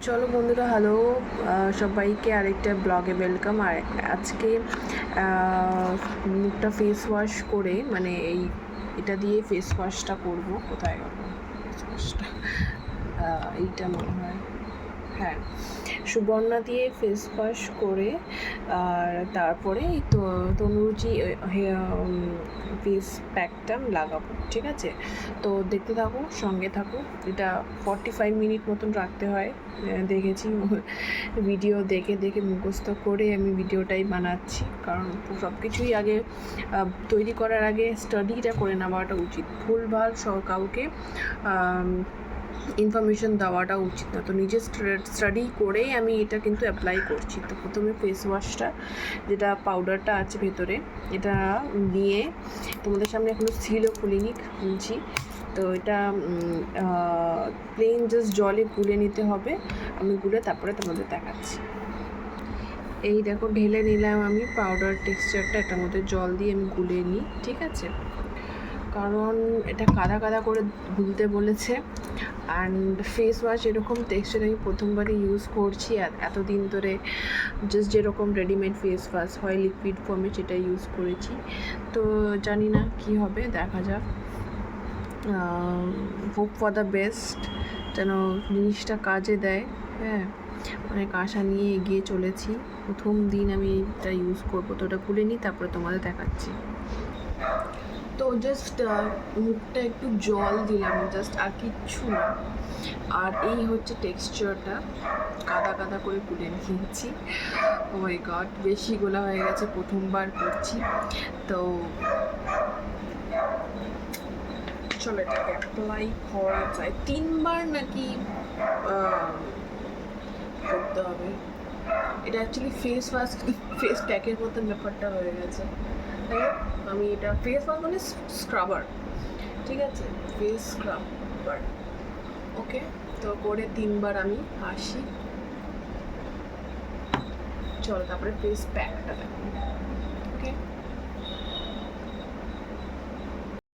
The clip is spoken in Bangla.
চলো বন্ধুরা, হ্যালো সবাইকে আরেকটা ব্লগে ওয়েলকাম। আর আজকে মুখটা ফেস ওয়াশ করে, মানে এটা দিয়ে ফেস ওয়াশটা করবো। কোথায় গেল ফেস ওয়াশটা? এইটা মনে হয়, হ্যাঁ, সুবর্ণা দিয়ে ফেস ওয়াশ করে আর তারপরে তো তনুরুচি ফেস প্যাকটা লাগাবো। ঠিক আছে, তো দেখতে থাকো, সঙ্গে থাকো। এটা 45 মিনিট মতন রাখতে হয়, দেখেছি ভিডিও দেখে দেখে মুখস্থ করে আমি ভিডিওটাই বানাচ্ছি। কারণ সব কিছুই আগে তৈরি করার আগে স্টাডিটা করে নেওয়াটা উচিত। ভুলভাল কাউকে ইনফরমেশন দেওয়াটা উচিত না। তো নিজে স্টাডি করেই আমি এটা কিন্তু অ্যাপ্লাই করছি। তো প্রথমে ফেস ওয়াশটা, যেটা পাউডারটা আছে ভেতরে, এটা নিয়ে তোমাদের সামনে এখনও সিলও খুলছি। তো এটা প্লেন জাস্ট জলে গুলে নিতে হবে। আমি গুলে তারপরে তোমাদের দেখাচ্ছি। এই দেখো, ঢেলে নিলাম আমি পাউডার টেক্সচারটা। এটার মধ্যে জল দিয়ে আমি গুলে নিই। ঠিক আছে, কারণ এটা কাদা কাদা করে গুলতে বলেছে। অ্যান্ড ফেস ওয়াশ এরকম টেক্সচার আমি প্রথমবারই ইউজ করছি। আর এতদিন ধরে জাস্ট যেরকম রেডিমেড ফেস ওয়াশ হয় লিকুইড ফর্মে, সেটা ইউজ করেছি। তো জানি না কি হবে, দেখা যাক। হোপ ফর দ্য বেস্ট, যেন জিনিসটা কাজে দেয়। হ্যাঁ, অনেক আশা নিয়ে এগিয়ে চলেছি। প্রথম দিন আমি এটা ইউজ করবো। তো ওটা খুলে নিই, তারপরে তোমাদের দেখাচ্ছি। তো জাস্ট মুখটা একটু জল দিলাম, জাস্ট, আর কিচ্ছু না। আর এই হচ্ছে টেক্সচারটা, কাদা কাদা করে গুলে নিয়েছি। ও মাই গড, বেশি গোলা হয়ে গেছে, প্রথমবার করছি। তো চলো এটাকে অ্যাপ্লাই করা যায়। 3বার নাকি করতে হবে। এটা অ্যাকচুয়ালি ফেস ওয়াশ, ফেস প্যাকের মতন ব্যাপারটা হয়ে গেছে। তাই আমি এটা ফেস ওয়াশ মানে স্ক্রাবার। ঠিক আছে, ফেস স্ক্রাবার। ওকে, তো করে 3বার আমি আসি। চলো তারপরে ফেস প্যাকটা দেখো। ওকে।